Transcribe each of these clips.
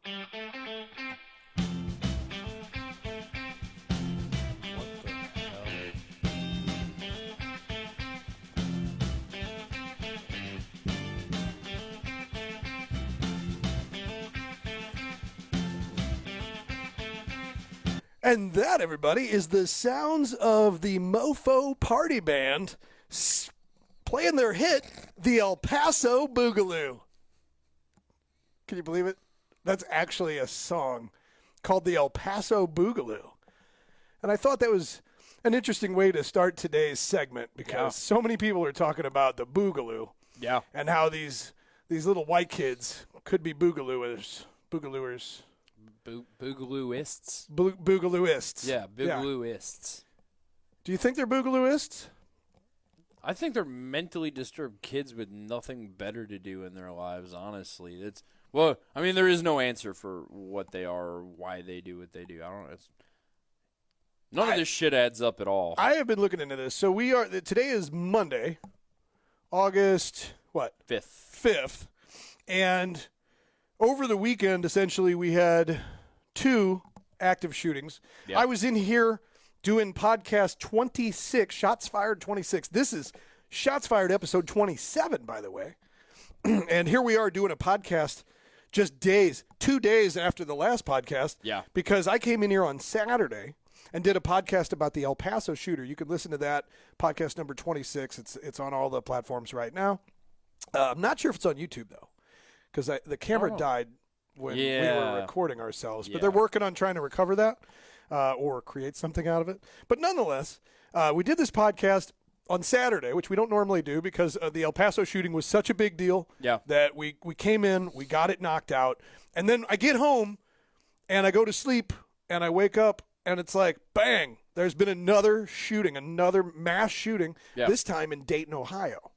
And that, everybody, is the sounds of the Mofo Party Band playing their hit, the El Paso Boogaloo. Can you believe it? That's actually a song called the El Paso Boogaloo. And I thought that was an interesting way to start today's segment because so many people are talking about the Boogaloo. Yeah. And how these little white kids could be boogalooers. Boogalooists. Boogalooists. Yeah, boogalooists. Yeah. Do you think they're boogalooists? I think they're mentally disturbed kids with nothing better to do in their lives, honestly. There is no answer for what they are or why they do what they do. None of this shit adds up at all. I have been looking into this. So today is Monday, August, what? 5th. And over the weekend, essentially, we had 2 active shootings. Yeah. I was in here doing podcast 26, Shots Fired 26. This is Shots Fired episode 27, by the way. And here we are doing a podcast just 2 days after the last podcast. Yeah. Because I came in here on Saturday and did a podcast about the El Paso shooter. You can listen to that, podcast number 26. It's on all the platforms right now. I'm not sure if it's on YouTube, though, because the camera died when we were recording ourselves. But they're working on trying to recover that or create something out of it. But nonetheless, we did this podcast on Saturday, which we don't normally do because the El Paso shooting was such a big deal that we came in, we got it knocked out. And then I get home and I go to sleep and I wake up and it's like, bang, there's been another shooting, another mass shooting, this time in Dayton, Ohio.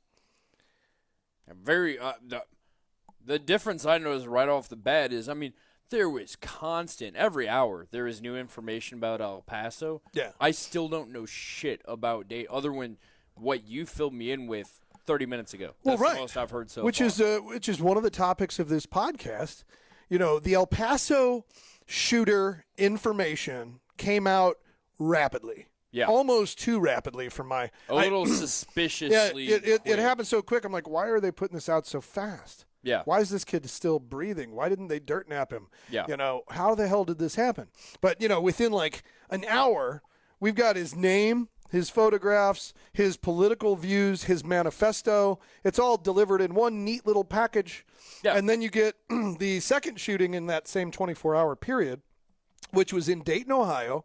The difference I noticed right off the bat is, there was constant, every hour, there is new information about El Paso. Yeah. I still don't know shit about Dayton other than what you filled me in with 30 minutes ago. That's the most I've heard so far. Which is one of the topics of this podcast. You know, the El Paso shooter information came out rapidly. Yeah. Almost too rapidly for my... A little suspiciously it happened so quick. I'm like, why are they putting this out so fast? Yeah. Why is this kid still breathing? Why didn't they dirt nap him? Yeah. You know, how the hell did this happen? But, within like an hour, we've got his name, his photographs, his political views, his manifesto. It's all delivered in one neat little package. Yeah. And then you get the second shooting in that same 24-hour period, which was in Dayton, Ohio,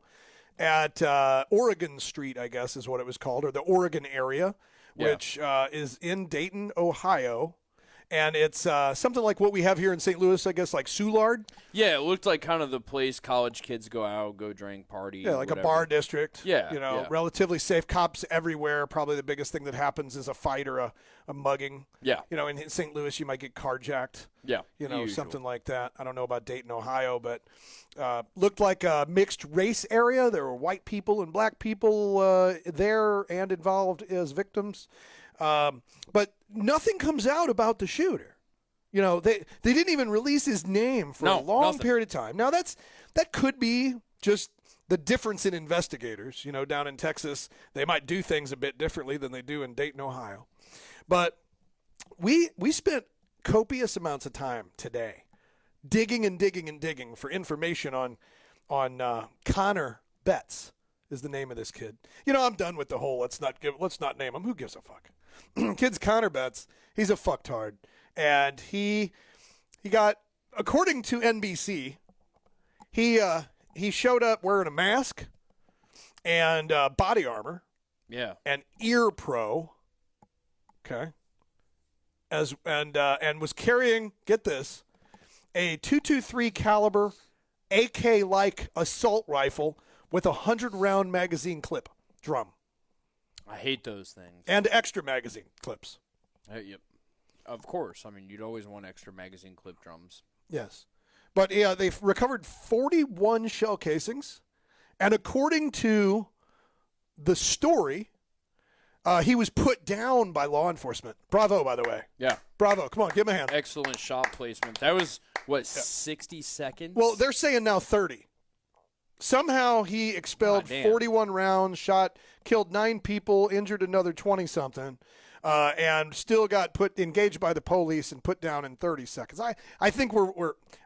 at Oregon Street, I guess is what it was called, or the Oregon area, which is in Dayton, Ohio. And it's something like what we have here in St. Louis, I guess, like Soulard. Yeah, it looked like kind of the place college kids go out, go drink, party. Yeah, like whatever. A bar district. Yeah. Relatively safe. Cops everywhere. Probably the biggest thing that happens is a fight or a mugging. Yeah. In St. Louis, you might get carjacked. Yeah. Something like that. I don't know about Dayton, Ohio, but looked like a mixed race area. There were white people and black people there and involved as victims. But nothing comes out about the shooter. They didn't even release his name for a long period of time. Now that could be just the difference in investigators. Down in Texas, they might do things a bit differently than they do in Dayton, Ohio. But we spent copious amounts of time today digging and digging and digging for information on Connor Betts is the name of this kid. I'm done with the whole let's not name him. Who gives a fuck? Kid's Connor Betts. He's a fucktard. And he got, according to NBC, he showed up wearing a mask and body armor. Yeah. And ear pro. Okay. And was carrying, get this, a .223 caliber AK-like assault rifle with a 100-round magazine clip drum. I hate those things. And extra magazine clips. Yep. Of course. You'd always want extra magazine clip drums. Yes. But, they've recovered 41 shell casings. And according to the story, he was put down by law enforcement. Bravo, by the way. Yeah. Bravo. Come on, give him a hand. Excellent shot placement. That was, what, 60 seconds? Well, they're saying now 30. Somehow he expelled 41 rounds, killed 9 people, injured another 20-something, and still got engaged by the police and put down in 30 seconds. I think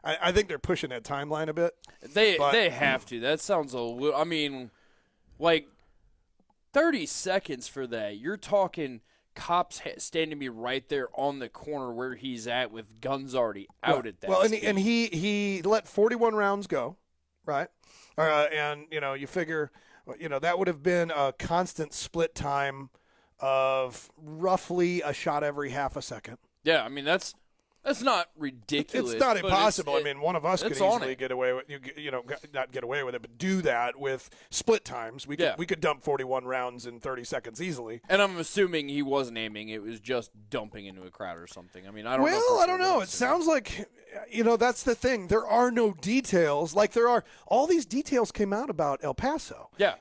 I think they're pushing that timeline a bit. They have to. That sounds a little. I mean, like 30 seconds for that. You're talking cops standing me right there on the corner where he's at with guns already out at that. Well, speed. and he let 41 rounds go, right? And you figure, that would have been a constant split time of roughly a shot every half a second. Yeah, I mean that's not ridiculous. It's not impossible. I mean, one of us could easily get away with not get away with it, but do that with split times. We could dump 41 rounds in 30 seconds easily. And I'm assuming he wasn't aiming; it was just dumping into a crowd or something. I mean, I don't know. Well, I don't know. It sounds like that's the thing. There are no details. Like all these details came out about El Paso. Yeah.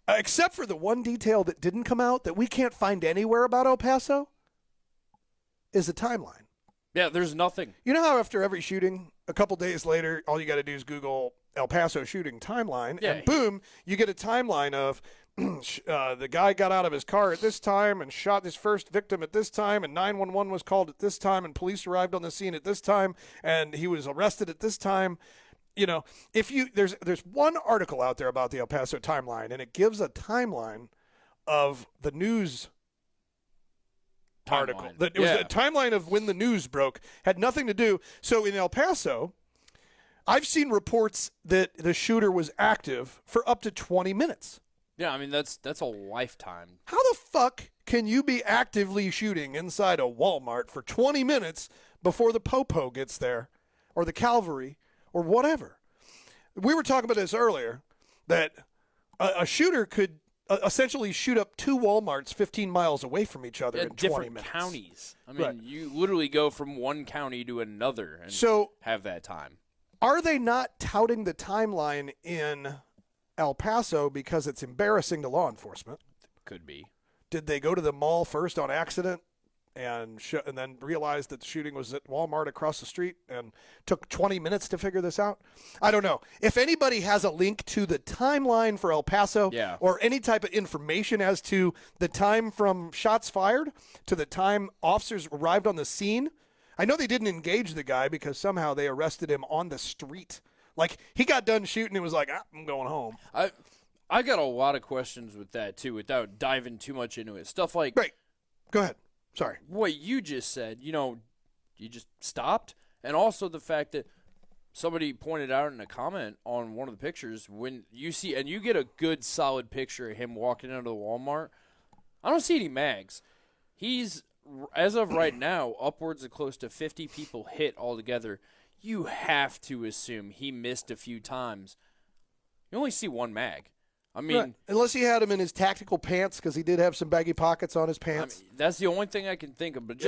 Except for the one detail that didn't come out that we can't find anywhere about El Paso is the timeline. Yeah, there's nothing. You know how after every shooting, a couple days later, all you got to do is Google El Paso shooting timeline, and boom, you get a timeline of the guy got out of his car at this time and shot his first victim at this time, and 911 was called at this time, and police arrived on the scene at this time, and he was arrested at this time. There's one article out there about the El Paso timeline, and it gives a timeline of the news article. It was a timeline of when the news broke. Had nothing to do. So in El Paso, I've seen reports that the shooter was active for up to 20 minutes. Yeah, I mean that's a lifetime. How the fuck can you be actively shooting inside a Walmart for 20 minutes before the Popo gets there, or the cavalry, or whatever? We were talking about this earlier, that a shooter could essentially shoot up 2 Walmarts 15 miles away from each other in 20 different minutes. Counties. I mean, you literally go from one county to another and have that time. Are they not touting the timeline in El Paso because it's embarrassing to law enforcement? Could be. Did they go to the mall first on accident and then realized that the shooting was at Walmart across the street and took 20 minutes to figure this out? I don't know. If anybody has a link to the timeline for El Paso or any type of information as to the time from shots fired to the time officers arrived on the scene. I know they didn't engage the guy because somehow they arrested him on the street. Like, he got done shooting and was like, I'm going home. I got a lot of questions with that, too, without diving too much into it. Stuff like... Right. Go ahead. Sorry. What you just said, you just stopped. And also the fact that somebody pointed out in a comment on one of the pictures, when you see, and you get a good solid picture of him walking into the Walmart, I don't see any mags. He's, as of right now, upwards of close to 50 people hit altogether. You have to assume he missed a few times. You only see one mag. I mean, right. Unless he had him in his tactical pants, because he did have some baggy pockets on his pants. I mean, that's the only thing I can think of. But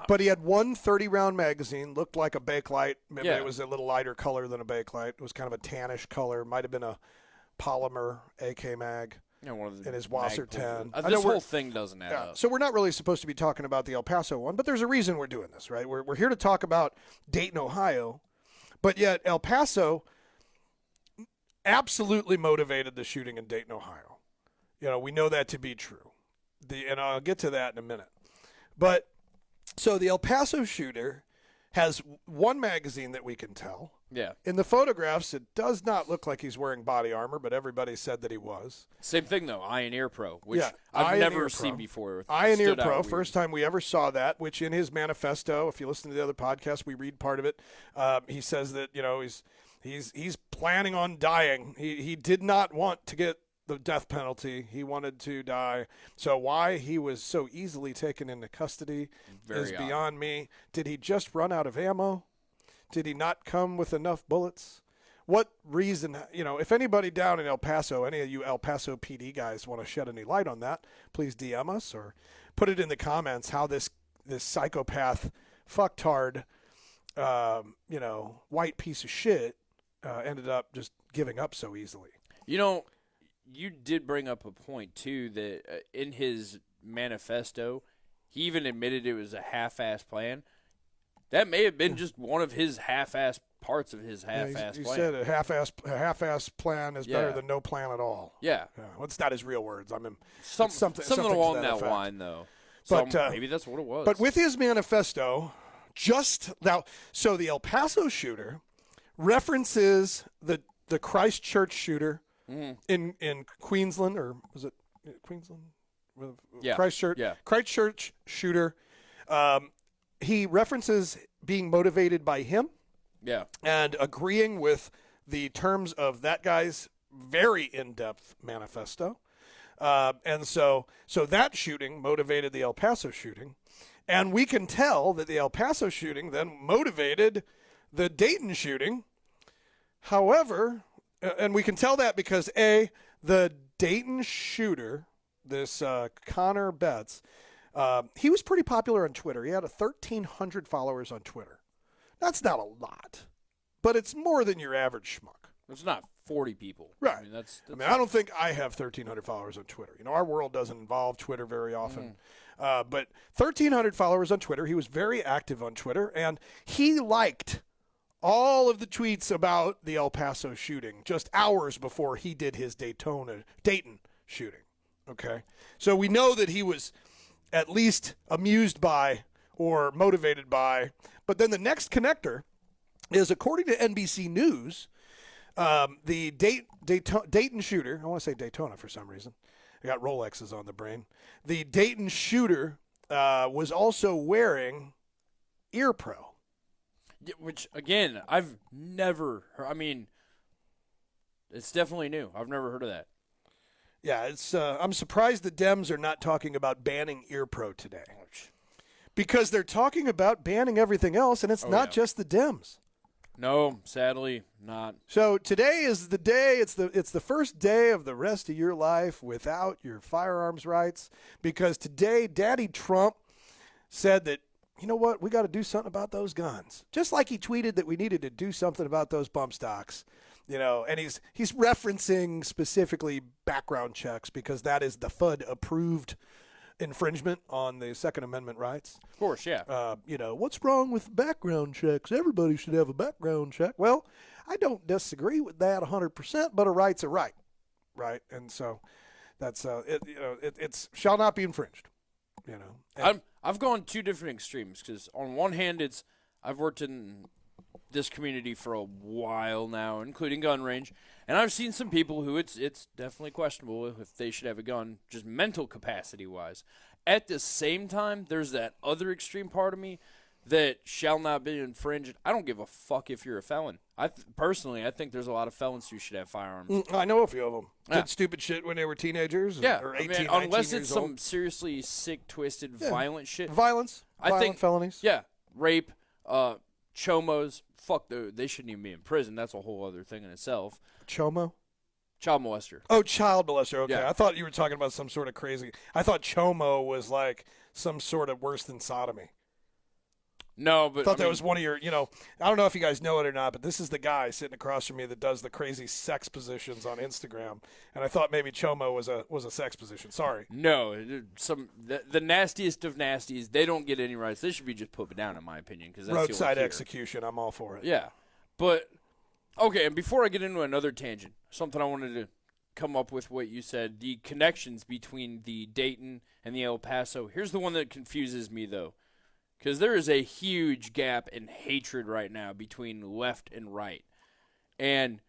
But he had one 30-round magazine, looked like a Bakelite. Maybe it was a little lighter color than a Bakelite. It was kind of a tannish color. Might have been a polymer AK mag. One of the in his Wasser 10. This whole thing doesn't add up. So we're not really supposed to be talking about the El Paso one, but there's a reason we're doing this, right? We're here to talk about Dayton, Ohio, but yet El Paso absolutely motivated the shooting in Dayton, Ohio. We know that to be true. And I'll get to that in a minute. But so the El Paso shooter has one magazine that we can tell. Yeah. In the photographs, it does not look like he's wearing body armor, but everybody said that he was. Same thing, though. Eye and Ear Pro, which I've never seen before. Eye and Ear Pro, first time we ever saw that, which in his manifesto, if you listen to the other podcast, we read part of it. He says that, he's planning on dying. He did not want to get the death penalty. He wanted to die. So why he was so easily taken into custody is beyond me. Did he just run out of ammo? Did he not come with enough bullets? What reason, if anybody down in El Paso, any of you El Paso PD guys want to shed any light on that, please DM us or put it in the comments how this psychopath, fucktard, white piece of shit ended up just giving up so easily. You did bring up a point, too, that in his manifesto, he even admitted it was a half-ass plan. That may have been just one of his half-ass parts of his half-ass he plan. said a half-ass plan is better than no plan at all. Yeah. Well, it's not his real words. I mean, something along that line, though. But maybe that's what it was. But with his manifesto, just now, so the El Paso shooter references the Christchurch shooter in Queensland, or was it Queensland? Yeah. Christchurch. Yeah. Christchurch shooter. He references being motivated by him. Yeah. And agreeing with the terms of that guy's very in-depth manifesto. And so that shooting motivated the El Paso shooting. And we can tell that the El Paso shooting then motivated the Dayton shooting. However, and we can tell that because, A, the Dayton shooter, this Connor Betts, he was pretty popular on Twitter. He had 1,300 followers on Twitter. That's not a lot, but it's more than your average schmuck. It's not 40 people. Right. I mean, I don't think I have 1,300 followers on Twitter. You know, our world doesn't involve Twitter very often. But 1,300 followers on Twitter. He was very active on Twitter, and he liked all of the tweets about the El Paso shooting just hours before he did his Dayton shooting. Okay? So we know that he was at least amused by or motivated by. But then the next connector is, according to NBC News, the Dayton shooter, I want to say Daytona for some reason. I got Rolexes on the brain. The Dayton shooter was also wearing Ear Pro. Yeah, which, again, I've never heard. I mean, it's definitely new. I've never heard of that. Yeah, it's. I'm surprised the Dems are not talking about banning Ear Pro today. Because they're talking about banning everything else, and it's not just the Dems. No, sadly, not. So today is the day. It's the first day of the rest of your life without your firearms rights, because today Daddy Trump said that, you know what, we got to do something about those guns. Just like he tweeted that we needed to do something about those bump stocks. You know, and he's referencing specifically background checks, because that is the FUD approved infringement on the Second Amendment rights. Of course, yeah. You know, what's wrong with background checks? Everybody should have a background check. Well, I don't disagree with that 100%, but a right's a right, right? And so that's it shall not be infringed. You know, I've gone two different extremes, because on one hand, I've worked in this community for a while now, including gun range, and I've seen some people who it's definitely questionable if they should have a gun, just mental capacity wise. At the same time, there's that other extreme part of me that shall not be infringed. I don't give a fuck if you're a felon. Personally, I think there's a lot of felons who should have firearms. I know a few of them. Yeah. Did stupid shit when they were teenagers. Yeah, or 18, I mean, 19 unless years it's old. some seriously sick, twisted, violent shit. Violent felonies. Yeah, rape, chomos. Fuck, they shouldn't even be in prison. That's a whole other thing in itself. Chomo? Child molester. Oh, child molester. Okay. Yeah. I thought you were talking about some sort of crazy. I thought chomo was like some sort of worse than sodomy. No, but I thought that was one of your, I don't know if you guys know it or not, but this is the guy sitting across from me that does the crazy sex positions on Instagram. And I thought maybe chomo was a sex position. Sorry. No, the nastiest of nasties, they don't get any rights. They should be just put down, in my opinion. Because that's roadside execution. I'm all for it. Yeah. But, okay, and before I get into another tangent, something I wanted to come up with what you said, the connections between the Dayton and the El Paso. Here's the one that confuses me, though. Because there is a huge gap in hatred right now between left and right. And,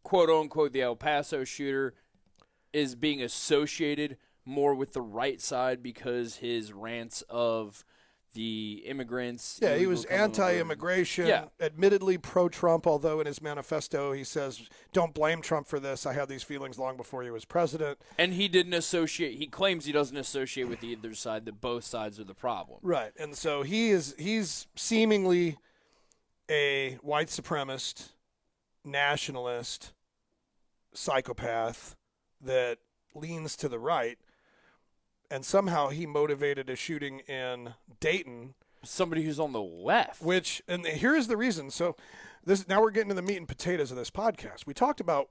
quote-unquote, the El Paso shooter is being associated more with the right side because his rants of the immigrants. Yeah, he was anti-immigration, admittedly pro-Trump, although in his manifesto he says, don't blame Trump for this. I had these feelings long before he was president. And he claims he doesn't associate with either side, that both sides are the problem. Right, and so he's seemingly a white supremacist, nationalist, psychopath that leans to the right. And somehow he motivated a shooting in Dayton. Somebody who's on the left. And here's the reason. So now we're getting to the meat and potatoes of this podcast. We talked about,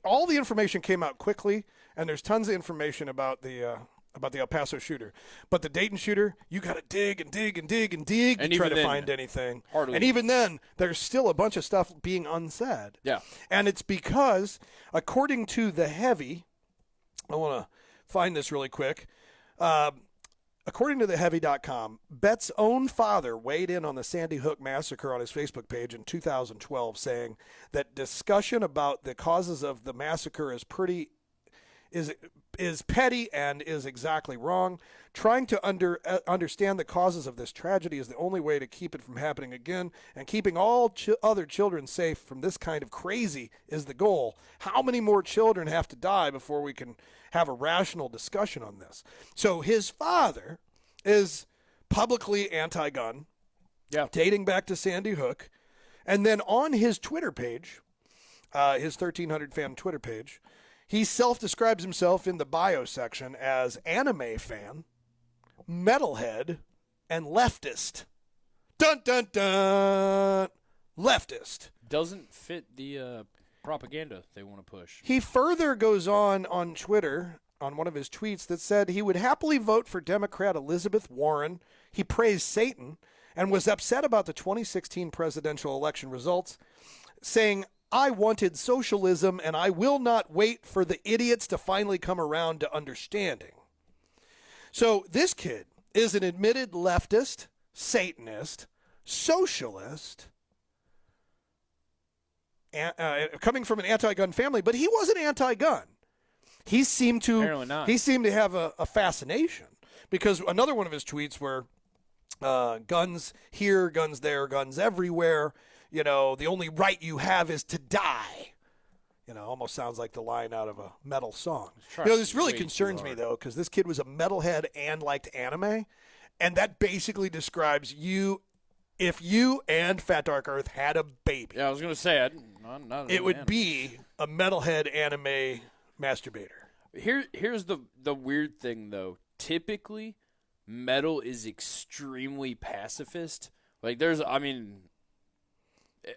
all the information came out quickly, and there's tons of information about the about the El Paso shooter. But the Dayton shooter, you got to dig and dig and dig and dig And to try even to then, find anything. hardly. And even then, there's still a bunch of stuff being unsaid. Yeah. And it's because, according to The Heavy, I want to find this really quick. According to theheavy.com, Bet's own father weighed in on the Sandy Hook massacre on his Facebook page in 2012, saying that discussion about the causes of the massacre is petty and is exactly wrong. Trying to understand the causes of this tragedy is the only way to keep it from happening again, and keeping all other children safe from this kind of crazy is the goal. How many more children have to die before we can have a rational discussion on this? So his father is publicly anti-gun, dating back to Sandy Hook, and then on his Twitter page, his 1300 fan Twitter page, he self-describes himself in the bio section as anime fan, metalhead, and leftist. Dun, dun, dun. Leftist. Doesn't fit the propaganda they want to push. He further goes on Twitter, on one of his tweets, that said he would happily vote for Democrat Elizabeth Warren. He praised Satan and was upset about the 2016 presidential election results, saying, "I wanted socialism, and I will not wait for the idiots to finally come around to understanding." So this kid is an admitted leftist, Satanist, socialist, coming from an anti-gun family, but he wasn't anti-gun. He seemed to have a fascination, because another one of his tweets were guns here, guns there, guns everywhere. You know, the only right you have is to die. You know, almost sounds like the line out of a metal song. You know, this really concerns me, though, because this kid was a metalhead and liked anime, and that basically describes you. If you and Fat Dark Earth had a baby, I was going to say, it would be a metalhead anime masturbator. Here's the weird thing, though. Typically, metal is extremely pacifist. Like,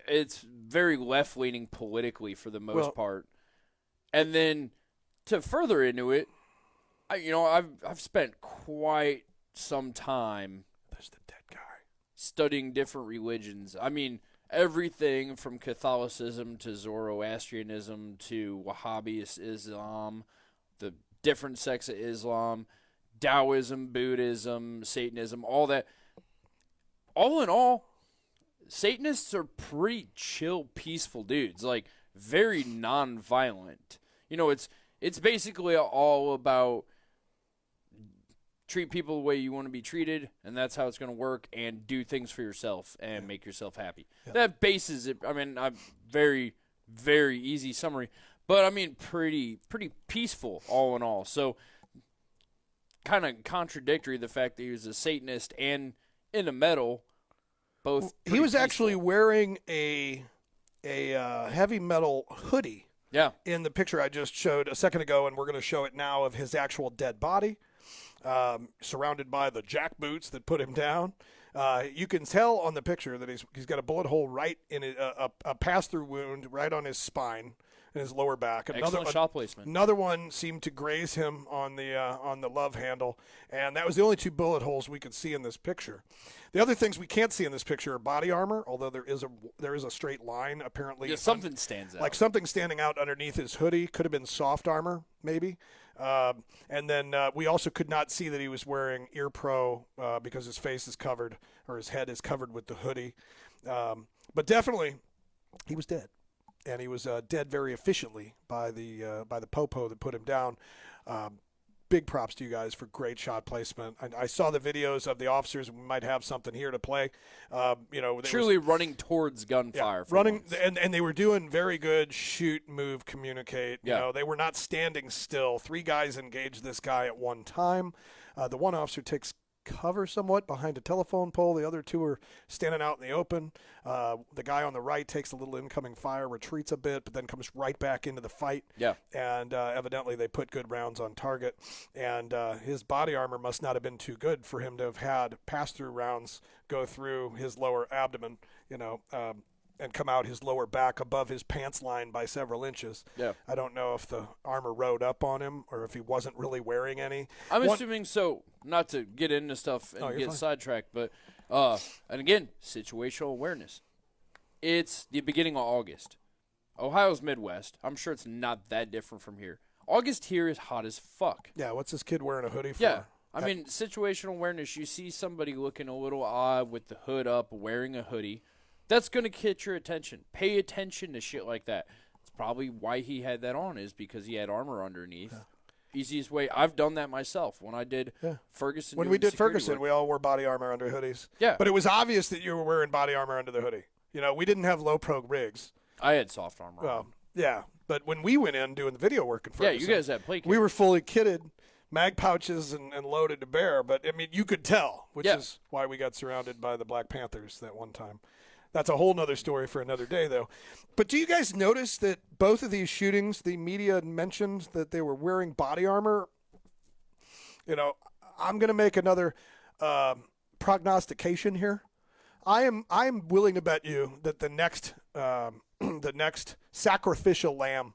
it's very left-leaning politically for the most part. And then to further into it, I've spent quite some time. There's the dead guy. Studying different religions. I mean, everything from Catholicism to Zoroastrianism to Wahhabi Islam, the different sects of Islam, Taoism, Buddhism, Satanism, all that. All in all, Satanists are pretty chill, peaceful dudes, like very non-violent. You know, it's basically all about treat people the way you want to be treated, and that's how it's going to work, and do things for yourself and make yourself happy. Yeah. That bases it. I mean, very, very easy summary, but I mean, pretty peaceful all in all. So kind of contradictory, the fact that he was a Satanist and into metal. Both. He was actually wearing a heavy metal hoodie. Yeah. In the picture I just showed a second ago, and we're going to show it now, of his actual dead body, surrounded by the jack boots that put him down. You can tell on the picture that he's got a bullet hole right in a pass-through wound right on his spine and his lower back. Excellent shot placement. Another one seemed to graze him on the love handle, and that was the only two bullet holes we could see in this picture. The other things we can't see in this picture are body armor, although there is a straight line apparently. Yeah, something stands out. Like something standing out underneath his hoodie. Could have been soft armor, maybe. And then we also could not see that he was wearing ear pro because his face is covered, or his head is covered with the hoodie. But definitely, he was dead. And he was dead very efficiently by the popo that put him down. Big props to you guys for great shot placement. I saw the videos of the officers. We might have something here to play. Truly running towards gunfire. Yeah, running, and they were doing very good shoot, move, communicate. You know, they were not standing still. 3 guys engaged this guy at one time. The one officer takes cover somewhat behind a telephone pole. The other 2 are standing out in the open. The guy on the right takes a little incoming fire, retreats a bit, but then comes right back into the fight. Yeah. And evidently they put good rounds on target. And his body armor must not have been too good for him to have had pass-through rounds go through his lower abdomen. You know, and come out his lower back above his pants line by several inches. Yeah. I don't know if the armor rode up on him or if he wasn't really wearing any. I'm assuming so. Not to get into stuff and get sidetracked, but and again, situational awareness. It's the beginning of August. Ohio's Midwest. I'm sure it's not that different from here. August here is hot as fuck. Yeah, what's this kid wearing a hoodie for? Yeah. I mean, situational awareness, you see somebody looking a little odd with the hood up, wearing a hoodie, that's going to get your attention. Pay attention to shit like that. It's probably why he had that on, is because he had armor underneath. Yeah. Easiest way. I've done that myself. When I did Ferguson. When we did Ferguson, we all wore body armor under hoodies. Yeah. But it was obvious that you were wearing body armor under the hoodie. You know, we didn't have low-pro rigs. I had soft armor on. Well, yeah. But when we went in doing the video work in Ferguson. Yeah, you guys had plate kit. We were fully kitted, mag pouches, and loaded to bear. But, I mean, you could tell, which is why we got surrounded by the Black Panthers that one time. That's a whole nother story for another day, though. But do you guys notice that both of these shootings, the media mentioned that they were wearing body armor? You know, I'm going to make another prognostication here. I'm willing to bet you that the next sacrificial lamb,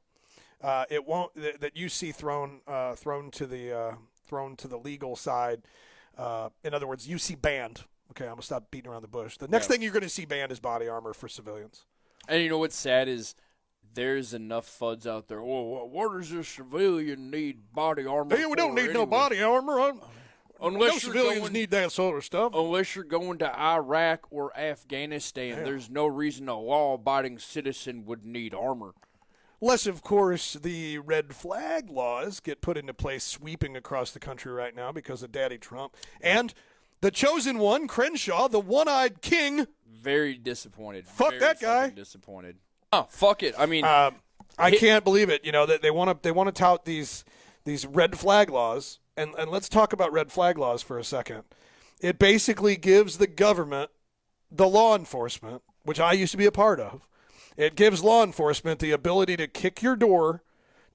it won't that you see thrown to the legal side. In other words, you see banned. Okay, I'm gonna stop beating around the bush. The next thing you're gonna see banned is body armor for civilians. And you know what's sad is there's enough FUDs out there. Oh, what does a civilian need body armor? Hey, we don't need no body armor. Unless no civilians need that sort of stuff. Unless you're going to Iraq or Afghanistan, there's no reason a law-abiding citizen would need armor. Unless, of course, the red flag laws get put into place sweeping across the country right now because of Daddy Trump. And the chosen one, Crenshaw, the one-eyed king. Very disappointed. Fuck that guy. Disappointed. Oh, fuck it. I mean, I can't believe it. You know that they want to tout these red flag laws. And let's talk about red flag laws for a second. It basically gives the government, the law enforcement, which I used to be a part of, it gives law enforcement the ability to kick your door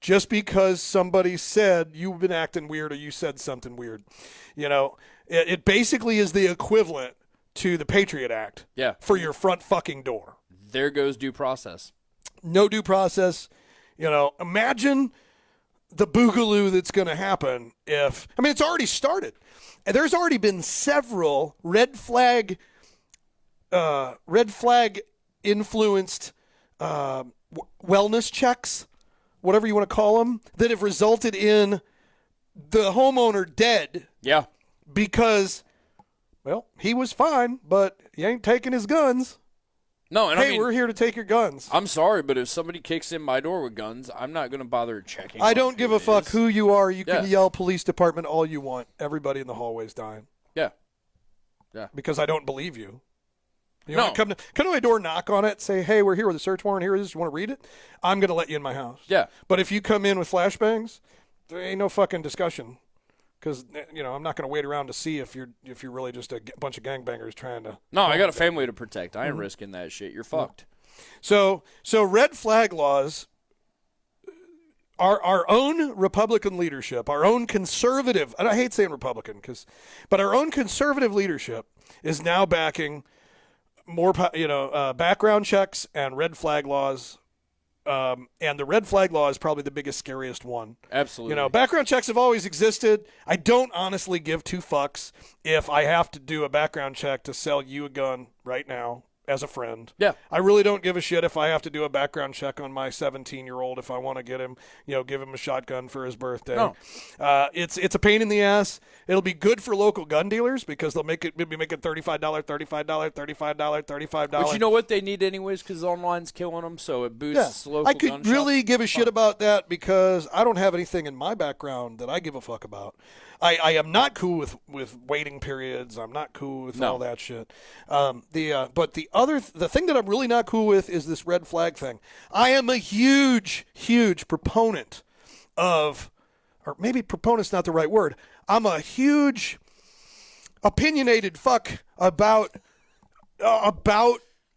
just because somebody said you've been acting weird or you said something weird. You know, it basically is the equivalent to the Patriot Act for your front fucking door. There goes due process. No due process. You know, imagine the boogaloo that's going to happen if, I mean, it's already started. There's already been several red flag influenced wellness checks, whatever you want to call them, that have resulted in the homeowner dead. Yeah. Because, well, he was fine, but he ain't taking his guns. No, and hey, I mean, we're here to take your guns. I'm sorry, but if somebody kicks in my door with guns, I'm not going to bother checking. I don't give a fuck who you are. You can yell police department all you want. Everybody in the hallway's dying. Yeah. Yeah. Because I don't believe you. You know, come to my door, knock on it, say, hey, we're here with a search warrant. Here it is. You want to read it? I'm going to let you in my house. Yeah. But if you come in with flashbangs, there ain't no fucking discussion. Because, you know, I'm not going to wait around to see if you're really just a bunch of gangbangers trying to. No, I got a family to protect. I ain't risking that shit. You're fucked. So red flag laws, our own Republican leadership, our own conservative, and I hate saying Republican, but our own conservative leadership is now backing more, background checks and red flag laws. And the red flag law is probably the biggest, scariest one. Absolutely. You know, background checks have always existed. I don't honestly give two fucks if I have to do a background check to sell you a gun right now as a friend. Yeah. I really don't give a shit if I have to do a background check on my 17-year-old if I want to get him, give him a shotgun for his birthday. No. It's a pain in the ass. It'll be good for local gun dealers because they'll be making $35. But you know what they need anyways, because online's killing them, so it boosts local I gun could really give a shit about that because I don't have anything in my background that I give a fuck about. I am not cool with waiting periods. I'm not cool with all that shit. But the thing that I'm really not cool with is this red flag thing. I am a huge, huge proponent of, or maybe proponent's not the right word. I'm a huge opinionated fuck about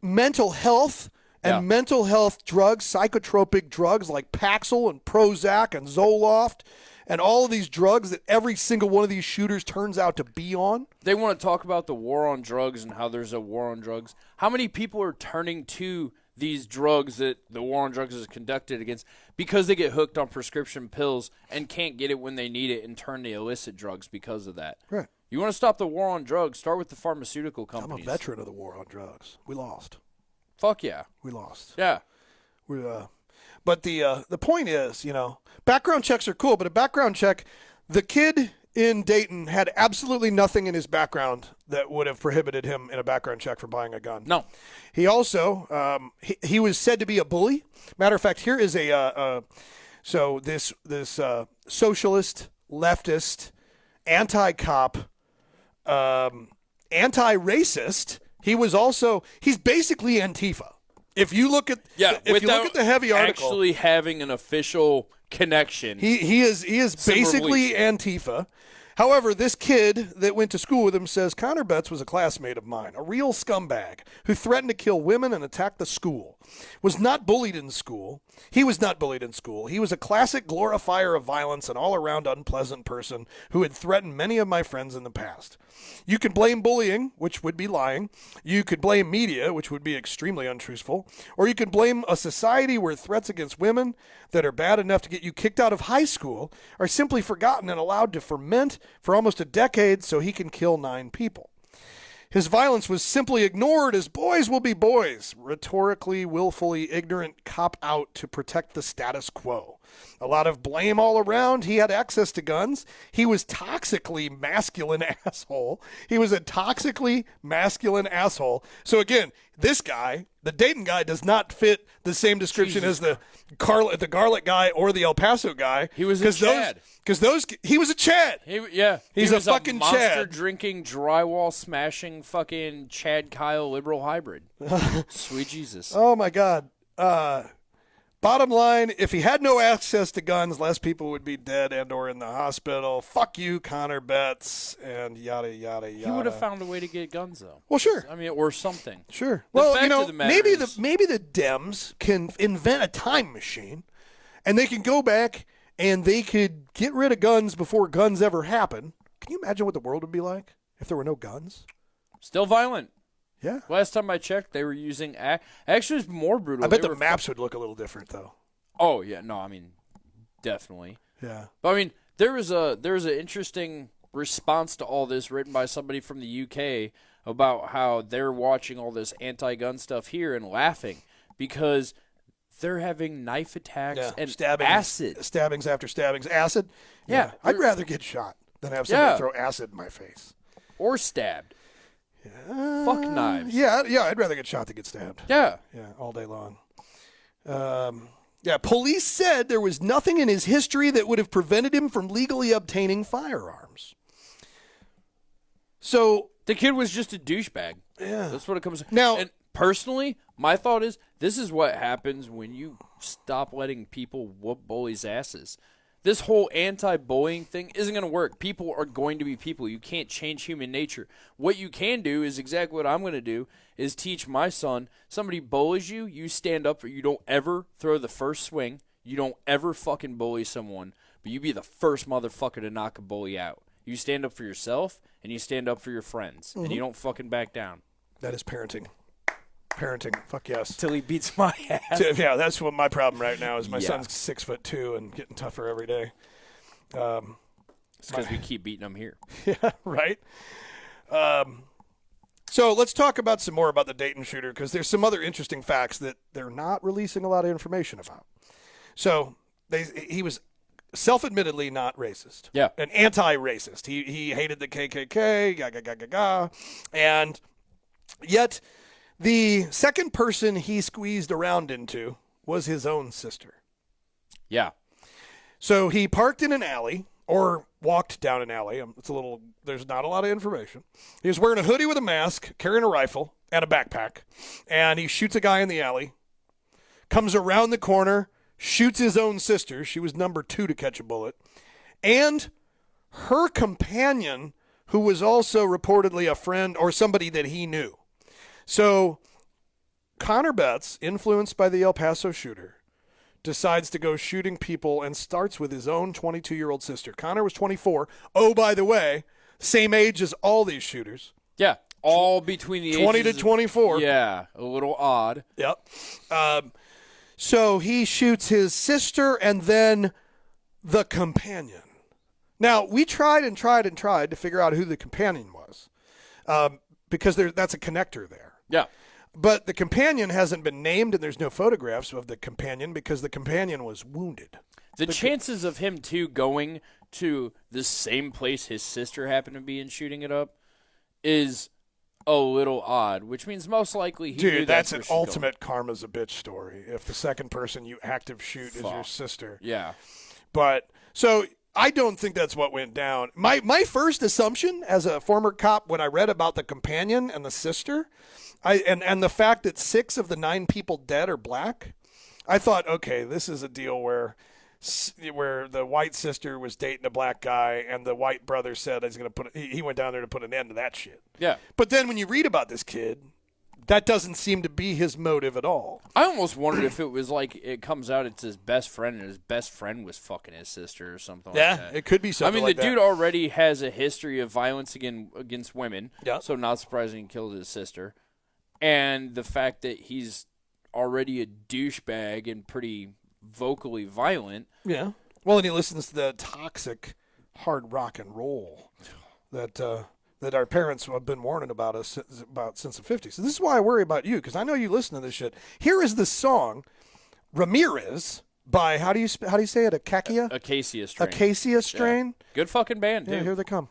mental health and mental health drugs, psychotropic drugs like Paxil and Prozac and Zoloft and all of these drugs that every single one of these shooters turns out to be on. They want to talk about the war on drugs and how there's a war on drugs. How many people are turning to these drugs that the war on drugs is conducted against because they get hooked on prescription pills and can't get it when they need it and turn to illicit drugs because of that? Right. You want to stop the war on drugs, start with the pharmaceutical I'm companies. a veteran of the war on drugs. We lost. Fuck yeah. We lost. Yeah. But the point is, background checks are cool, but a background check, the kid in Dayton had absolutely nothing in his background that would have prohibited him in a background check from buying a gun. No. He also, he was said to be a bully. Matter of fact, here is this socialist, leftist, anti-cop, anti-racist. He's basically Antifa. If you look at the heavy article, actually having an official connection, he is basically Antifa. However, this kid that went to school with him says Connor Betts was a classmate of mine, a real scumbag who threatened to kill women and attack the school. Was not bullied in school. He was not bullied in school. He was a classic glorifier of violence and all-around unpleasant person who had threatened many of my friends in the past. You could blame bullying, which would be lying. You could blame media, which would be extremely untruthful. Or you could blame a society where threats against women that are bad enough to get you kicked out of high school are simply forgotten and allowed to ferment for almost a decade so he can kill 9 people. His violence was simply ignored as boys will be boys, rhetorically, willfully ignorant cop-out to protect the status quo. A lot of blame all around. He had access to guns. He was toxically masculine asshole. He was a toxically masculine asshole. So again, this guy, the Dayton guy, does not fit the same description as the Garlic guy or the El Paso guy. He was a Chad. He was a Chad. He's a fucking monster Chad. Drinking, drywall smashing, fucking Chad Kyle liberal hybrid. Sweet Jesus. Oh my God. Bottom line, if he had no access to guns, less people would be dead and or in the hospital. Fuck you, Connor Betts, and yada, yada, yada. He would have found a way to get guns, though. Well, sure. I mean, or something. Sure. The Well, fact of the matter maybe is- maybe the Dems can invent a time machine, and they can go back and they could get rid of guns before guns ever happen. Can you imagine what the world would be like if there were no guns? Still violent. Yeah. Last time I checked, they were using... Actually, it's more brutal. I bet They the were maps would look a little different, though. Oh, yeah. No, I mean, definitely. Yeah. But, I mean, there was an interesting response to all this written by somebody from the UK about how they're watching all this anti-gun stuff here and laughing because they're having knife attacks and acid. Stabbings after stabbings. Acid? Yeah. I'd rather get shot than have somebody throw acid in my face. Or stabbed. Fuck knives. Yeah, I'd rather get shot than get stabbed. Yeah. Yeah, all day long. Police said there was nothing in his history that would have prevented him from legally obtaining firearms. So the kid was just a douchebag. Yeah. That's what it comes to. Now, and personally, my thought is this is what happens when you stop letting people whoop bullies' asses. This whole anti-bullying thing isn't going to work. People are going to be people. You can't change human nature. What you can do is exactly what I'm going to do is teach my son, somebody bullies you, you stand up for you don't ever throw the first swing. You don't ever fucking bully someone, but you be the first motherfucker to knock a bully out. You stand up for yourself, and you stand up for your friends, and you don't fucking back down. That is parenting. Parenting. Fuck yes. Till he beats my ass. Yeah, that's what my problem right now is my son's 6'2" and getting tougher every day. It's because we keep beating him here. Yeah, right. So let's talk about some more about the Dayton shooter because there's some other interesting facts that they're not releasing a lot of information about. So he was self-admittedly not racist. Yeah. An anti-racist. He hated the KKK, and yet the second person he squeezed around into was his own sister. Yeah. So he parked in an alley or walked down an alley. There's not a lot of information. He was wearing a hoodie with a mask, carrying a rifle and a backpack, and he shoots a guy in the alley, comes around the corner, shoots his own sister. She was number 2 to catch a bullet, and her companion, who was also reportedly a friend or somebody that he knew. So Connor Betts, influenced by the El Paso shooter, decides to go shooting people and starts with his own 22-year-old sister. Connor was 24. Oh, by the way, same age as all these shooters. Yeah, all between the 20 ages to 24. Yeah, a little odd. Yep. So he shoots his sister and then the companion. Now, we tried to figure out who the companion was because that's a connector there. Yeah. But the companion hasn't been named, and there's no photographs of the companion because the companion was wounded. The chances of him, too, going to the same place his sister happened to be and shooting it up is a little odd, which means most likely he knew that's an where she's going. ultimate karma's a bitch story if the second person you active shoot is your sister. Yeah. But, so I don't think that's what went down. My first assumption as a former cop when I read about the companion and the sister, and the fact that 6 of the 9 people dead are black, I thought, okay, this is a deal where the white sister was dating a black guy and the white brother said he went down there to put an end to that shit. Yeah. But then when you read about this kid, that doesn't seem to be his motive at all. I almost wondered if it was like it comes out it's his best friend and his best friend was fucking his sister or something like that. Yeah, it could be something like that. I mean, the dude already has a history of violence against women, yeah. So not surprising he killed his sister. And the fact that he's already a douchebag and pretty vocally violent. Yeah. Well, and he listens to the toxic hard rock and roll that our parents have been warning about us since the 50s. So this is why I worry about you, because I know you listen to this shit. Here is the song, Ramirez, by, how do you say it, Acacia Strain. Acacia Strain. Yeah. Good fucking band, dude. Yeah, here they come.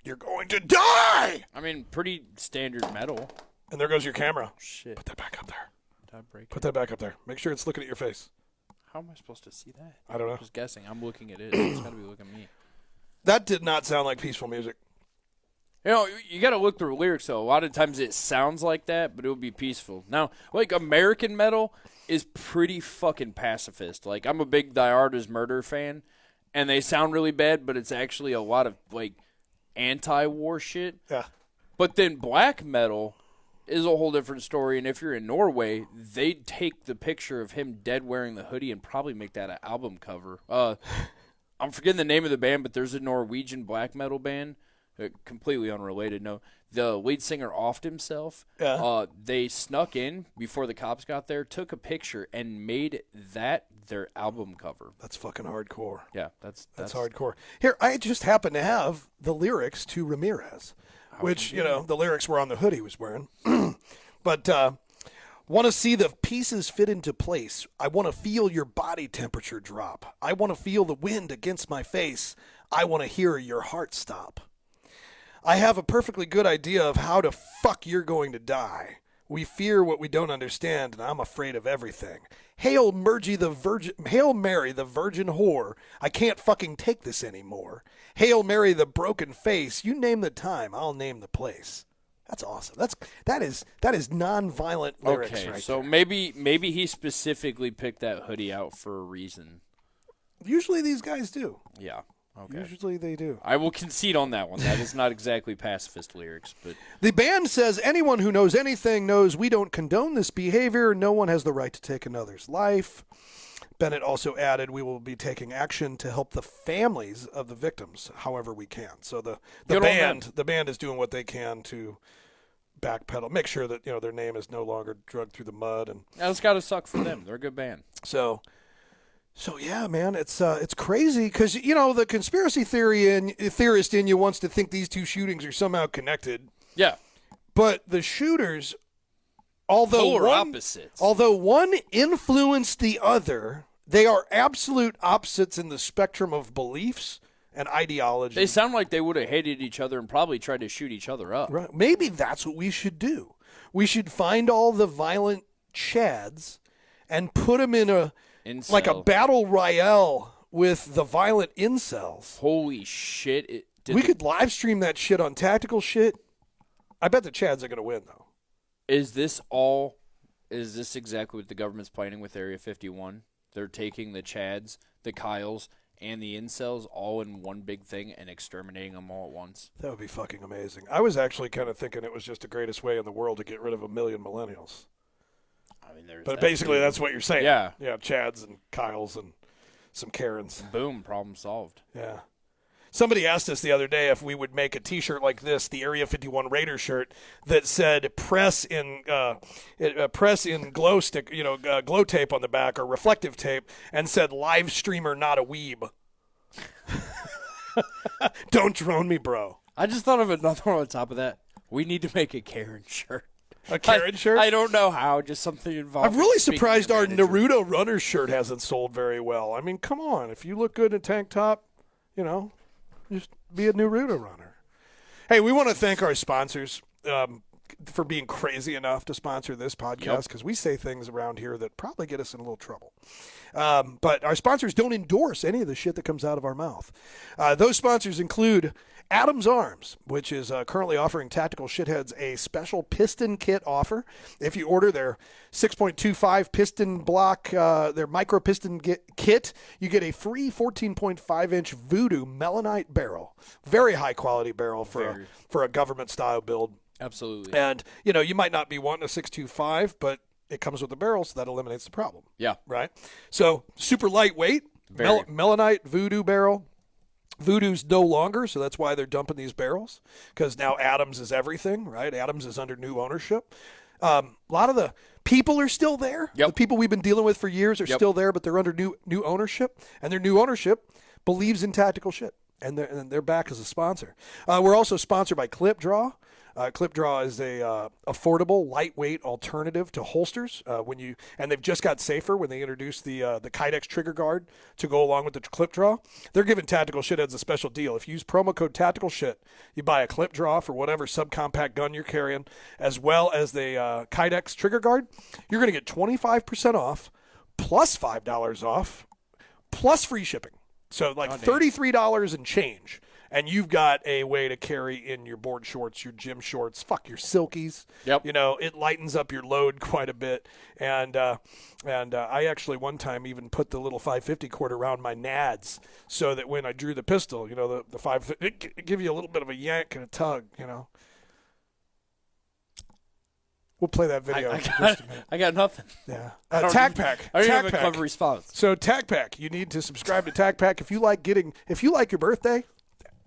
You're going to die! I mean, pretty standard metal. And there goes your camera. Shit. Put that back up there. Did I break Put that back up there. Make sure it's looking at your face. How am I supposed to see that? I don't know. I'm just guessing. I'm looking at it. It's got to be looking at me. That did not sound like peaceful music. You know, you got to look through lyrics, though. A lot of times it sounds like that, but it would be peaceful. Now, like, American metal is pretty fucking pacifist. Like, I'm a big Die Hard is Murder fan, and they sound really bad, but it's actually a lot of, like, anti-war shit. Yeah. But then black metal is a whole different story, and if you're in Norway, they'd take the picture of him dead wearing the hoodie and probably make that an album cover. I'm forgetting the name of the band, but there's a Norwegian black metal band, completely unrelated. No, the lead singer offed himself. Yeah. They snuck in before the cops got there, took a picture, and made that their album cover. That's fucking hardcore. Yeah, that's hardcore. Here, I just happen to have the lyrics to Ramirez, which, the lyrics were on the hoodie he was wearing. But want to see the pieces fit into place. I want to feel your body temperature drop. I want to feel the wind against my face. I want to hear your heart stop. I have a perfectly good idea of how the fuck you're going to die. We fear what we don't understand, and I'm afraid of everything. Hail Mary, the virgin whore. I can't fucking take this anymore. Hail Mary, the broken face. You name the time, I'll name the place. That's awesome. That is non-violent lyrics okay, right so there. maybe he specifically picked that hoodie out for a reason. Usually these guys do. Yeah. Okay. Usually they do. I will concede on that one. That is not exactly pacifist lyrics, but the band says anyone who knows anything knows we don't condone this behavior. No one has the right to take another's life. Bennett also added, we will be taking action to help the families of the victims however we can. So the band is doing what they can to backpedal, make sure that their name is no longer dragged through the mud, and that's got to suck for them. They're a good band. So yeah, man, it's crazy because the conspiracy theorist in you wants to think these two shootings are somehow connected. Yeah, but the shooters, although one influenced the other, they are absolute opposites in the spectrum of beliefs and ideology. They sound like they would have hated each other and probably tried to shoot each other up. Right? Maybe that's what we should do. We should find all the violent chads and put them in a Incel. like a battle royale with the violent incels. Holy shit. We could live stream that shit on Tactical Shit. I bet the Chads are going to win, though. Is this exactly what the government's planning with Area 51? They're taking the Chads, the Kyles, and the incels all in one big thing and exterminating them all at once. That would be fucking amazing. I was actually kind of thinking it was just the greatest way in the world to get rid of 1 million millennials. I mean, there's But basically, that's what you're saying. Yeah. Yeah, Chads and Kyles and some Karens. Boom, problem solved. Yeah. Somebody asked us the other day if we would make a T-shirt like this, the Area 51 Raider shirt, that said "press in glow stick, glow tape on the back or reflective tape," and said "live streamer, not a weeb." Don't drone me, bro. I just thought of another one on top of that. We need to make a Karen shirt. A Karen shirt? I don't know how. Just something involved. I'm really surprised our Naruto runner shirt hasn't sold very well. I mean, come on. If you look good in a tank top, just be a Naruto runner. Hey, we want to thank our sponsors for being crazy enough to sponsor this podcast, because we say things around here that probably get us in a little trouble. But our sponsors don't endorse any of the shit that comes out of our mouth. Those sponsors include Adams Arms, which is currently offering Tactical Shitheads a special piston kit offer. If you order their 6.25 piston block, their micro piston kit, you get a free 14.5-inch Voodoo Melanite barrel. Very high quality barrel for a government style build. Absolutely. And, you might not be wanting a 6.25, but it comes with the barrel, so that eliminates the problem. Yeah. Right? So, super lightweight, Melanite Voodoo barrel. Voodoo's no longer, so that's why they're dumping these barrels, because now Adams is everything, right? Adams is under new ownership. A lot of the people are still there. Yep. The people we've been dealing with for years are still there, but they're under new ownership, and their new ownership believes in Tactical Shit, and they're back as a sponsor. We're also sponsored by ClipDraw. ClipDraw is a affordable, lightweight alternative to holsters. And they've just got safer when they introduced the Kydex trigger guard to go along with the ClipDraw. They're giving Tactical Shitheads a special deal. If you use promo code TacticalSht, you buy a ClipDraw for whatever subcompact gun you're carrying, as well as the Kydex trigger guard. You're going to get 25% off, plus $5 off, plus free shipping. So $33 and change. And you've got a way to carry in your board shorts, your gym shorts, your silkies. Yep. It lightens up your load quite a bit. And I actually one time even put the little 550 cord around my nads so that when I drew the pistol, the 550, it give you a little bit of a yank and a tug, We'll play that video in just a minute. I got nothing. Yeah. TAC Pack. I don't have a clever response. So TAC Pack, you need to subscribe to TAC Pack if you like your birthday.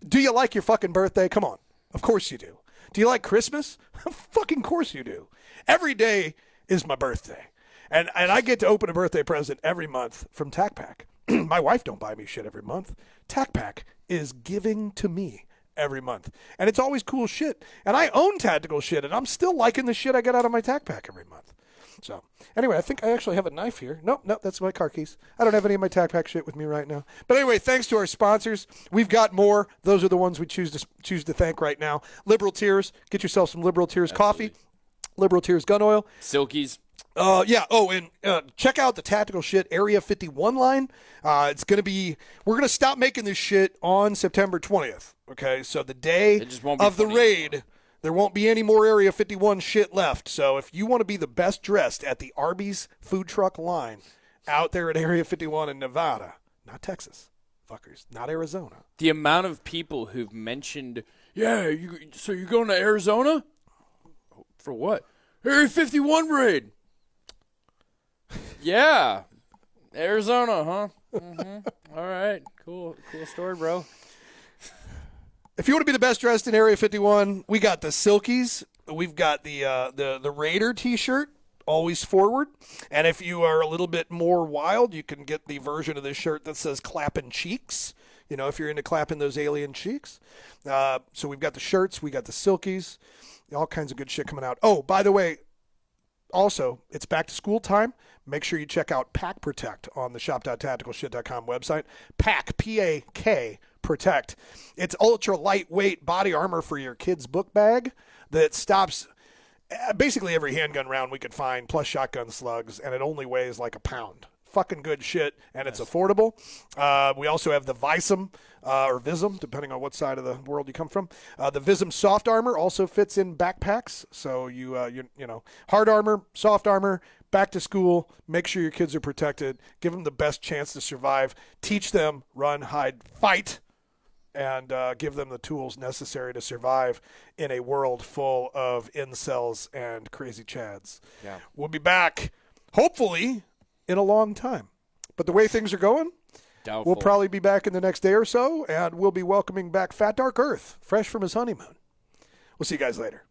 Do you like your fucking birthday? Come on. Of course you do. Do you like Christmas? Fucking course you do. Every day is my birthday. And I get to open a birthday present every month from TAC Pack. My wife don't buy me shit every month. TAC Pack is giving to me every month. And it's always cool shit. And I own Tactical Shit, and I'm still liking the shit I get out of my TAC Pack every month. So, anyway, I think I actually have a knife here. Nope, that's my car keys. I don't have any of my TAC Pack shit with me right now. But anyway, thanks to our sponsors. We've got more. Those are the ones we choose to thank right now. Liberal Tears. Get yourself some Liberal Tears coffee. Liberal Tears gun oil. Silkies. Yeah. Oh, and check out the Tactical Shit Area 51 line. We're going to stop making this shit on September 20th. Okay, so the day of the raid, there won't be any more Area 51 shit left. So if you want to be the best dressed at the Arby's food truck line out there at Area 51 in Nevada, not Texas, fuckers, not Arizona. The amount of people who've mentioned, so you're going to Arizona? For what? Area 51 raid. Yeah. Arizona, huh? Mm-hmm. All right. Cool story, bro. If you want to be the best dressed in Area 51, we got the Silkies. We've got the Raider T-shirt, always forward. And if you are a little bit more wild, you can get the version of this shirt that says clapping cheeks. If you're into clapping those alien cheeks. So we've got the shirts. We got the Silkies. All kinds of good shit coming out. Oh, by the way, also, it's back to school time. Make sure you check out Pack Protect on the shop.tacticalsht.com website. Pack, P-A-K, Protect. It's ultra lightweight body armor for your kid's book bag that stops basically every handgun round we could find, plus shotgun slugs, and it only weighs like a pound. fucking good shit, and it's affordable. We also have the Visum, or Visum, depending on what side of the world you come from. The Visum soft armor also fits in backpacks. So you know, hard armor, soft armor, back to school, make sure your kids are protected, give them the best chance to survive, teach them, run, hide, fight, and give them the tools necessary to survive in a world full of incels and crazy chads. Yeah. We'll be back, hopefully, in a long time. But the way things are going, Doubtful. we'll probably be back in the next day or so, and we'll be welcoming back Fat Dark Earth, fresh from his honeymoon. We'll see you guys later.